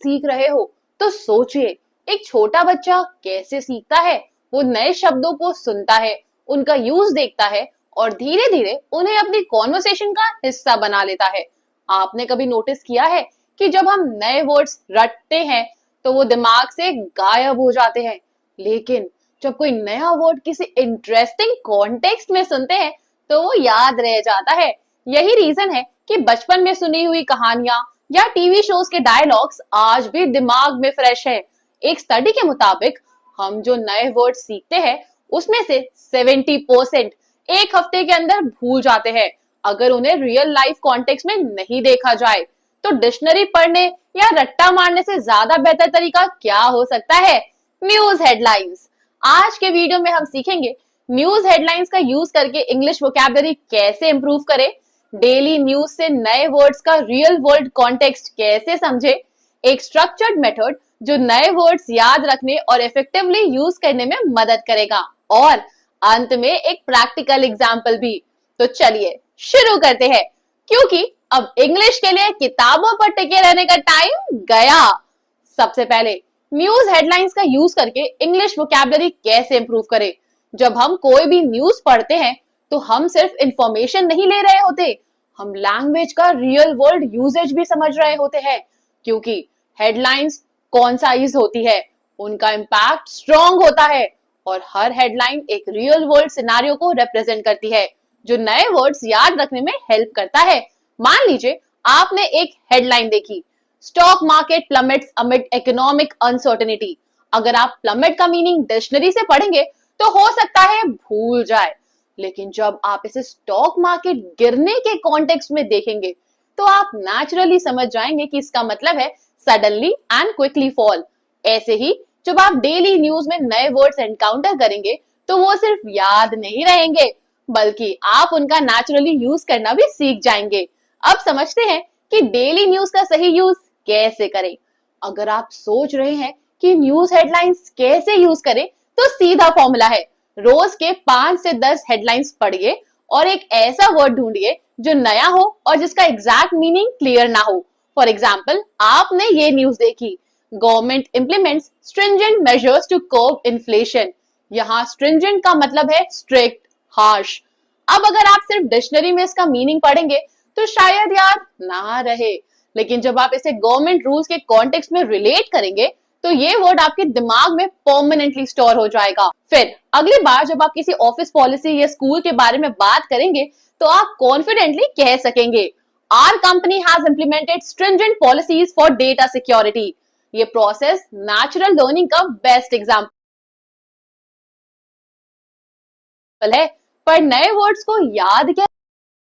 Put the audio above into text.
सीख रहे हो तो सोचिए, एक छोटा बच्चा कैसे सीखता है। वो नए शब्दों को सुनता है, उनका यूज देखता है और धीरे धीरे उन्हें अपनी कॉन्वर्सेशन का हिस्सा बना लेता है। आपने कभी नोटिस किया है कि जब हम नए वर्ड्स रटते हैं तो वो दिमाग से गायब हो जाते हैं, लेकिन जब कोई नया वर्ड किसी इंटरेस्टिंग कॉन्टेक्स्ट में सुनते हैं तो वो याद रह जाता है। यही रीजन है कि बचपन में सुनी हुई कहानियां या टीवी शोज के डायलॉग्स आज भी दिमाग में फ्रेश है। एक स्टडी के मुताबिक हम जो नए वर्ड सीखते हैं उसमें से 70% एक हफ्ते के अंदर भूल जाते हैं, अगर उन्हें रियल लाइफ कॉन्टेक्स्ट में नहीं देखा जाए। तो डिक्शनरी पढ़ने या रट्टा मारने से ज्यादा बेहतर तरीका क्या हो सकता है? News headlines. आज के वीडियो में हम सीखेंगे न्यूज हेडलाइंस का यूज करके इंग्लिश वोकैबुलरी कैसे इंप्रूव करें, डेली न्यूज से नए वर्ड्स का रियल वर्ल्ड कॉन्टेक्स्ट कैसे समझे, एक स्ट्रक्चर्ड मेथड जो नए वर्ड्स याद रखने और इफेक्टिवली यूज करने में मदद करेगा, और अंत में एक प्रैक्टिकल एग्जाम्पल भी। तो चलिए शुरू करते हैं, क्योंकि अब इंग्लिश के लिए किताबों पर टिके रहने का टाइम गया। सबसे पहले न्यूज हेडलाइंस का यूज करके इंग्लिश वोकैबुलरी कैसे इंप्रूव करें। जब हम कोई भी न्यूज पढ़ते हैं तो हम सिर्फ इंफॉर्मेशन नहीं ले रहे होते, हम लैंग्वेज का रियल वर्ल्ड यूजेज भी समझ रहे होते हैं। क्योंकि हेडलाइंस कॉन्साइज होती है, उनका इम्पैक्ट स्ट्रॉन्ग होता है और हर हेडलाइन एक रियल वर्ल्ड सिनेरियो को रिप्रेजेंट करती है जो नए वर्ड्स याद रखने में हेल्प करता है। मान लीजिए आपने एक हेडलाइन देखी, stock market plummets amid economic uncertainty. अगर आप प्लमेट का मीनिंग डिक्शनरी से पढ़ेंगे तो हो सकता है भूल जाए, लेकिन जब आप इसे स्टॉक मार्केट गिरने के कॉन्टेक्स्ट में देखेंगे तो आप नेचुरली समझ जाएंगे कि इसका मतलब है सडनली एंड क्विकली फॉल। ऐसे ही जब आप डेली न्यूज में नए वर्ड्स एनकाउंटर करेंगे तो वो सिर्फ याद नहीं रहेंगे, बल्कि आप उनका नेचुरली यूज करना भी सीख जाएंगे। अब समझते हैं कि डेली न्यूज का सही यूज कैसे करें। अगर आप सोच रहे हैं कि न्यूज हेडलाइंस कैसे यूज करें, तो सीधा फॉर्मूला है, रोज के 5 से 10 हेडलाइंस पढ़िए और एक ऐसा वर्ड ढूंढिए जो नया हो और जिसका एग्जैक्ट मीनिंग क्लियर ना हो। फॉर एग्जाम्पल, आपने ये न्यूज देखी, government implements stringent measures to curb inflation. यहाँ स्ट्रिंजेंट का मतलब है स्ट्रिक्ट, हार्श। अब अगर आप सिर्फ डिक्शनरी में इसका मीनिंग पढ़ेंगे तो शायद याद ना रहे, लेकिन जब आप इसे गवर्नमेंट रूल्स के कॉन्टेक्स्ट में रिलेट करेंगे तो ये वर्ड आपके दिमाग में परमानेंटली स्टोर हो जाएगा। फिर अगली बार जब आप किसी ऑफिस पॉलिसी या स्कूल के बारे में बात करेंगे तो आप कॉन्फिडेंटली कह सकेंगे, our company has implemented stringent policies for data security. ये प्रोसेस नेचुरल लर्निंग का बेस्ट एग्जाम्पल है। पर नए वर्ड्स को याद